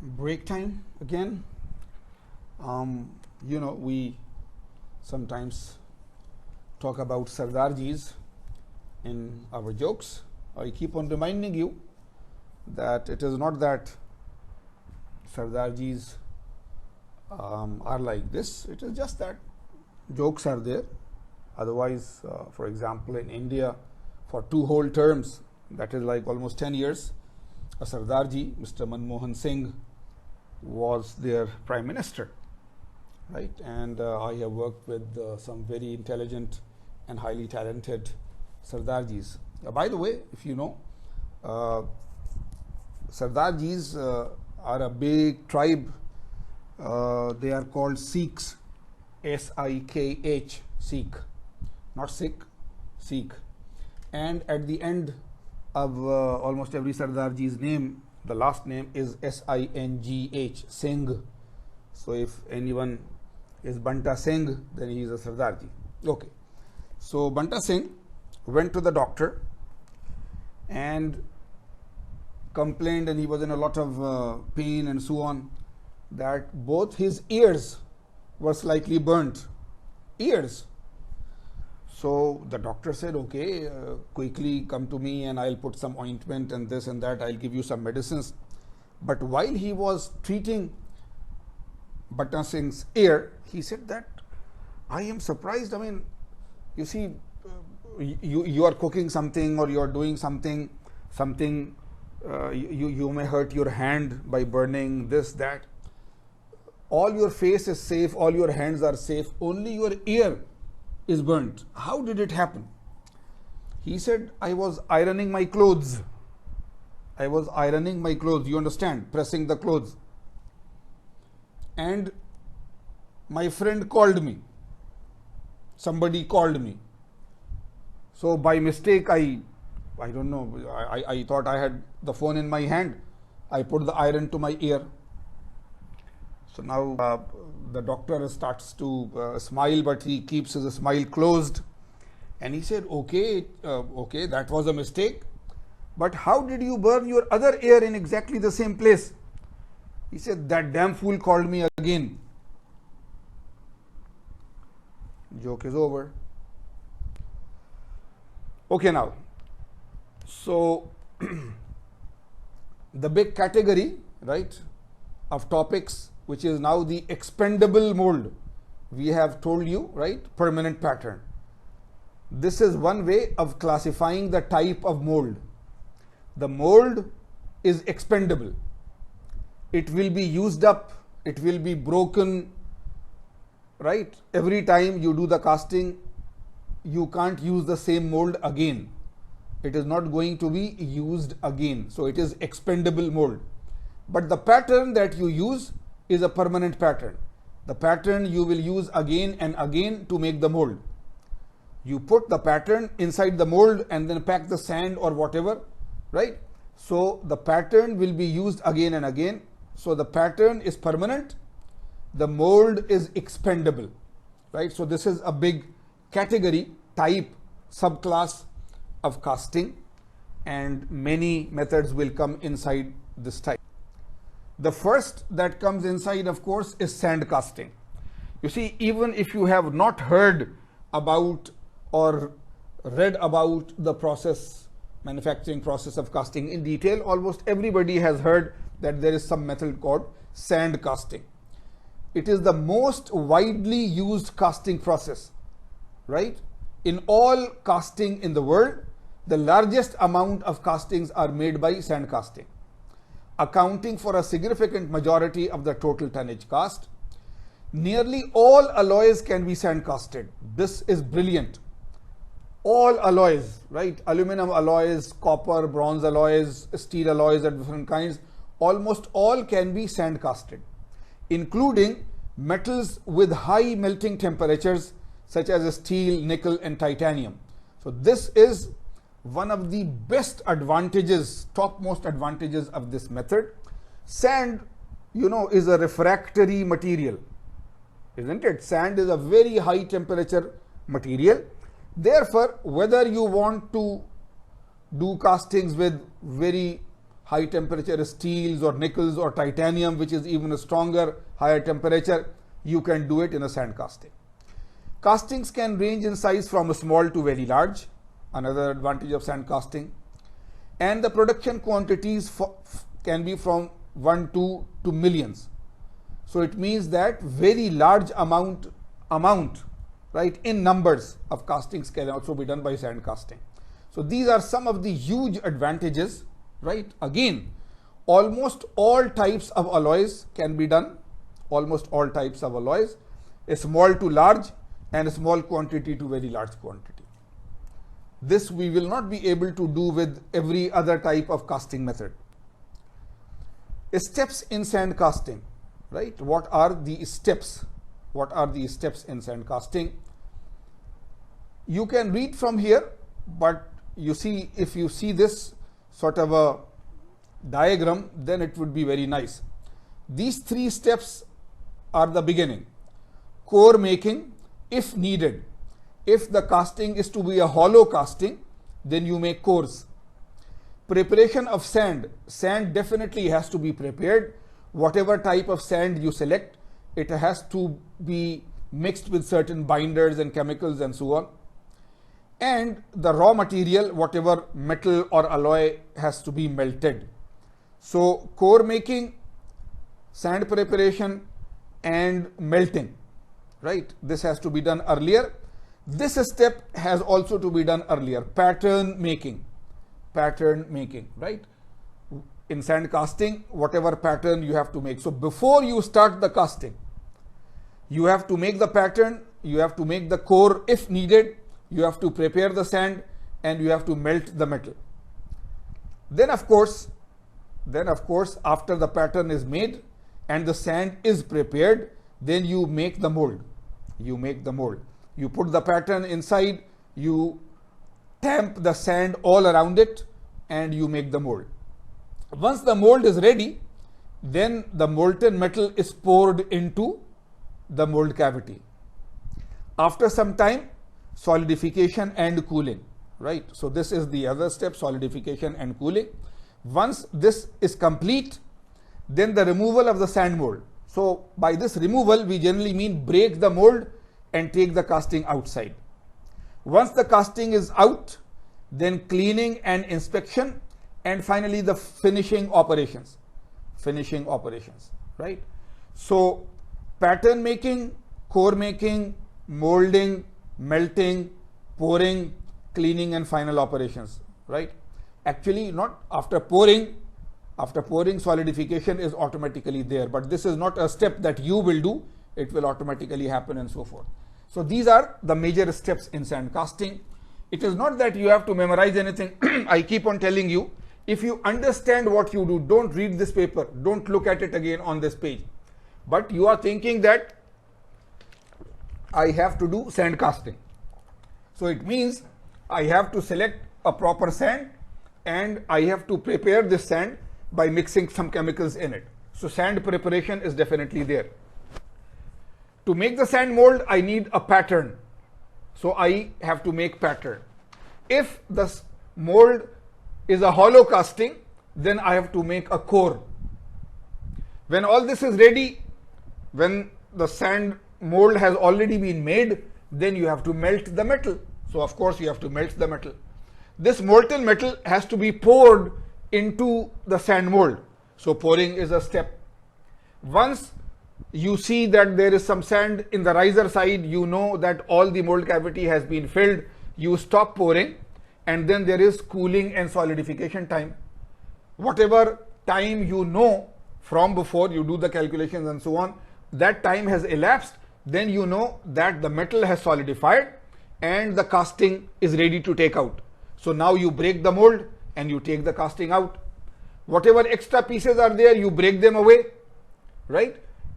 break time again. We sometimes talk about Sardarjis in our jokes. I keep on reminding you that it is not that Sardarjis are like this. It is just that jokes are there. Otherwise, for example, in India, for 2 whole terms, that is like almost 10 years, a Sardarji, Mr. Manmohan Singh, was their prime minister, right? And I have worked with some very intelligent and highly talented Sardarjis. By the way, if you know, Sardarjis are a big tribe. They are called Sikhs, S-I-K-H, Sikh, not Sikh, Sikh. And at the end of almost every Sardarji's name, the last name is S-I-N-G-H, Singh. So if anyone is Banta Singh, then he is a Sardarji. Okay. So Banta Singh went to the doctor and complained, and he was in a lot of pain and so on, that both his ears were slightly burnt. Ears. So the doctor said, okay, quickly come to me and I'll put some ointment and this and that, I'll give you some medicines. But while he was treating Banta Singh's ear, he said that, I am surprised. I mean, you see, you are cooking something or you are doing something, you may hurt your hand by burning this, that. All your face is safe, all your hands are safe, only your ear is burnt. How did it happen? He said, I was ironing my clothes. I was ironing my clothes, you understand, pressing the clothes. And my friend called me. Somebody called me. So by mistake, I don't know, I thought I had the phone in my hand. I put the iron to my ear. So now the doctor starts to smile, but he keeps his smile closed. And he said, okay, that was a mistake. But how did you burn your other ear in exactly the same place? He said, that damn fool called me again. Joke is over. Okay, now. So the big category, right, of topics, which is now the expendable mold. We have told you, right, permanent pattern. This is one way of classifying the type of mold. The mold is expendable. It will be used up, it will be broken, right? Every time you do the casting, you can't use the same mold again. It is not going to be used again. So it is expendable mold. But the pattern that you use is a permanent pattern. The pattern you will use again and again to make the mold. You put the pattern inside the mold and then pack the sand or whatever, right? So the pattern will be used again and again. So the pattern is permanent. The mold is expendable, right? So this is a big category, type, subclass of casting, and many methods will come inside this type. The first that comes inside, of course, is sand casting. You see, even if you have not heard about or read about the process, manufacturing process of casting in detail, almost everybody has heard that there is some method called sand casting. It is the most widely used casting process, right? In all casting in the world, the largest amount of castings are made by sand casting, accounting for a significant majority of the total tonnage cast. Nearly all alloys can be sand casted. This is brilliant. All alloys, right? Aluminum alloys, copper, bronze alloys, steel alloys of different kinds, almost all can be sand casted, including metals with high melting temperatures such as steel, nickel, and titanium. So this is one of the best advantages, topmost advantages of this method. Sand, is a refractory material, isn't it? Sand is a very high temperature material. Therefore, whether you want to do castings with very high temperature steels or nickels or titanium, which is even a stronger, higher temperature, you can do it in a sand casting. Castings can range in size from small to very large, another advantage of sand casting. And the production quantities can be from 1 to millions. So it means that very large amount, right, in numbers of castings can also be done by sand casting. So these are some of the huge advantages, right? Again, almost all types of alloys can be done, almost all types of alloys, a small to large and a small quantity to very large quantity. This we will not be able to do with every other type of casting method. Steps in sand casting, right? What are the steps? What are the steps in sand casting? You can read from here, but you see, if you see this sort of a diagram, then it would be very nice. These 3 steps are the beginning. Core making, if needed. If the casting is to be a hollow casting, then you make cores. Preparation of sand. Sand definitely has to be prepared. Whatever type of sand you select, it has to be mixed with certain binders and chemicals and so on. And the raw material, whatever metal or alloy, has to be melted. So core making, sand preparation and melting, right? This has to be done earlier. This step has also to be done earlier. Pattern making, right? In sand casting, whatever pattern you have to make. So before you start the casting, you have to make the pattern, you have to make the core if needed, you have to prepare the sand, and you have to melt the metal. Then of course, after the pattern is made and the sand is prepared, then you make the mold. You put the pattern inside, you tamp the sand all around it, and you make the mold. Once the mold is ready, then the molten metal is poured into the mold cavity. After some time, solidification and cooling, right? So this is the other step, solidification and cooling. Once this is complete, then the removal of the sand mold. So by this removal, we generally mean break the mold and take the casting outside. Once the casting is out, then cleaning and inspection, and finally the finishing operations, right? So pattern making, core making, molding, melting, pouring, cleaning, and final operations, right? Actually, not after pouring, solidification is automatically there, but this is not a step that you will do, it will automatically happen and so forth. So these are the major steps in sand casting. It is not that you have to memorize anything. I keep on telling you, if you understand what you do, don't read this paper, don't look at it again on this page. But you are thinking that I have to do sand casting. So it means I have to select a proper sand and I have to prepare this sand by mixing some chemicals in it. So sand preparation is definitely there. To make the sand mold, I need a pattern. So I have to make pattern. If the mold is a hollow casting, then I have to make a core. When all this is ready, when the sand mold has already been made, then you have to melt the metal. So of course you have to melt the metal. This molten metal has to be poured into the sand mold. So pouring is a step. Once you see that there is some sand in the riser side, you know that all the mold cavity has been filled, you stop pouring, and then there is cooling and solidification time. Whatever time you know from before, you do the calculations and so on, that time has elapsed, then you know that the metal has solidified and the casting is ready to take out. So now you break the mold and you take the casting out. Whatever extra pieces are there, you break them away, right?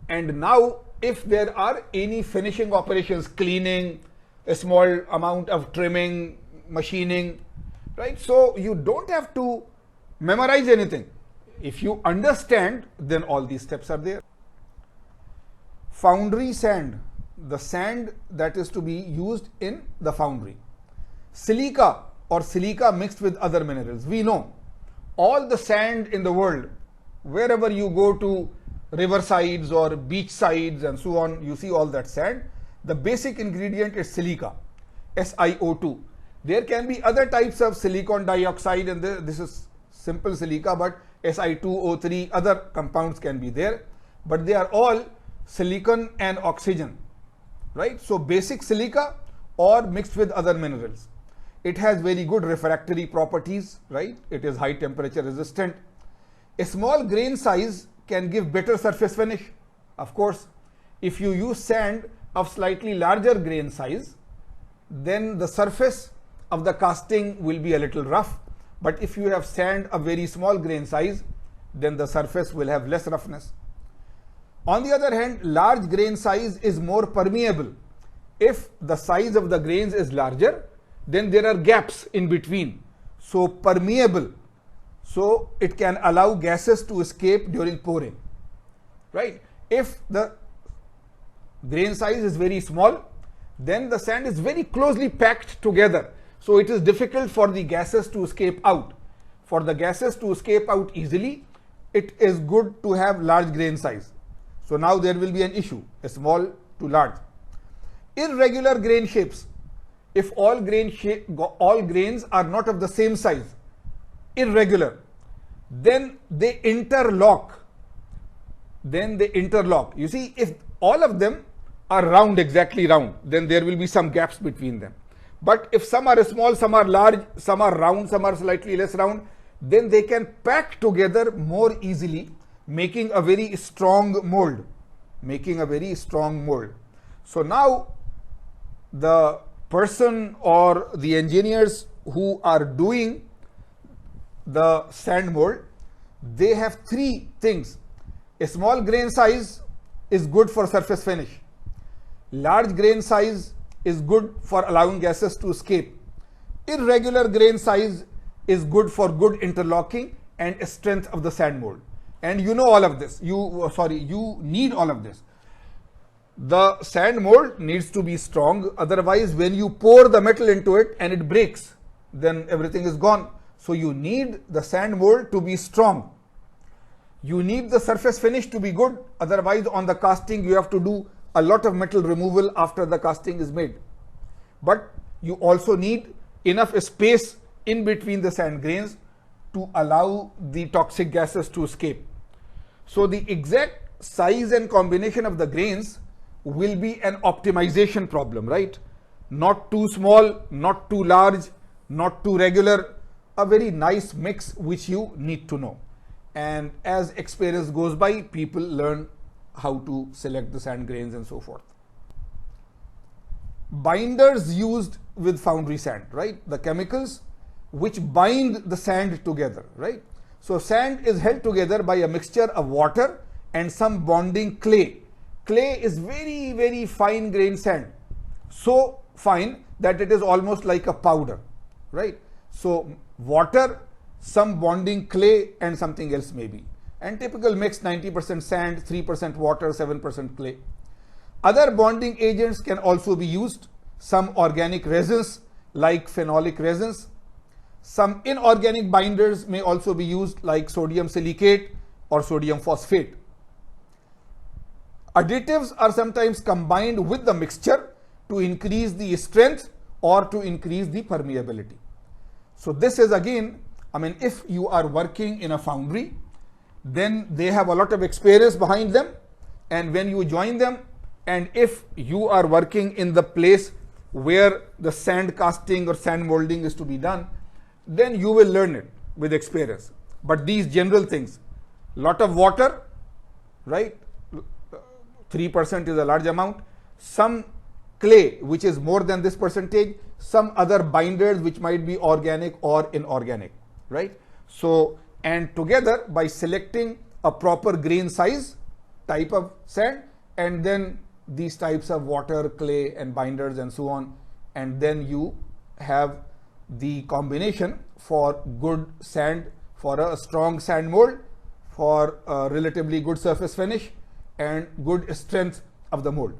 And now if there are any finishing operations, cleaning, a small amount of trimming, machining, right? So you don't have to memorize anything. If you understand, then all these steps are there. Foundry sand, the sand that is to be used in the foundry. Silica or silica mixed with other minerals. We know all the sand in the world, wherever you go to river sides or beach sides and so on, you see all that sand. The basic ingredient is silica, SiO2. There can be other types of silicon dioxide, and this is simple silica, but Si2O3, other compounds can be there, but they are all silicon and oxygen, right? So basic silica or mixed with other minerals. It has very good refractory properties, right? It is high temperature resistant. A small grain size can give better surface finish. Of course, if you use sand of slightly larger grain size, then the surface of the casting will be a little rough. But if you have sand of very small grain size, then the surface will have less roughness. On the other hand, large grain size is more permeable. If the size of the grains is larger, then there are gaps in between. So permeable. So it can allow gases to escape during pouring, right? If the grain size is very small, then the sand is very closely packed together. So it is difficult for the gases to escape out. For the gases to escape out easily, it is good to have large grain size. So now there will be an issue, a small to large. Irregular grain shapes. If all grains are not of the same size, irregular, then they interlock. You see, if all of them are round, exactly round, then there will be some gaps between them. But if some are small, some are large, some are round, some are slightly less round, then they can pack together more easily, making a very strong mold. So now the person or the engineers who are doing the sand mold, they have three things. A small grain size is good for surface finish. Large grain size is good for allowing gases to escape. Irregular grain size is good for good interlocking and strength of the sand mold. And you know all of this. You need all of this. The sand mold needs to be strong. Otherwise, when you pour the metal into it and it breaks, then everything is gone. So you need the sand mold to be strong. You need the surface finish to be good. Otherwise, on the casting, you have to do a lot of metal removal after the casting is made. But you also need enough space in between the sand grains to allow the toxic gases to escape. So the exact size and combination of the grains will be an optimization problem, right? Not too small, not too large, not too regular, a very nice mix which you need to know. And as experience goes by, people learn how to select the sand grains and so forth. Binders used with foundry sand, right? The chemicals which bind the sand together, right? So sand is held together by a mixture of water and some bonding clay. Clay is very, very fine grained sand, so fine that it is almost like a powder, right? So water, some bonding clay and something else maybe. And typical mix 90% sand, 3% water, 7% clay. Other bonding agents can also be used. Some organic resins like phenolic resins. Some inorganic binders may also be used like sodium silicate or sodium phosphate. Additives are sometimes combined with the mixture to increase the strength or to increase the permeability. So this is again, if you are working in a foundry, then they have a lot of experience behind them, and when you join them, and if you are working in the place where the sand casting or sand molding is to be done, then you will learn it with experience. But these general things, lot of water, right? 3% is a large amount. Some clay, which is more than this percentage. Some other binders, which might be organic or inorganic, right? So, and together by selecting a proper grain size type of sand, and then these types of water, clay and binders and so on, and then you have the combination for good sand, for a strong sand mold, for a relatively good surface finish and good strength of the mold.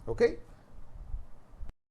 Okay.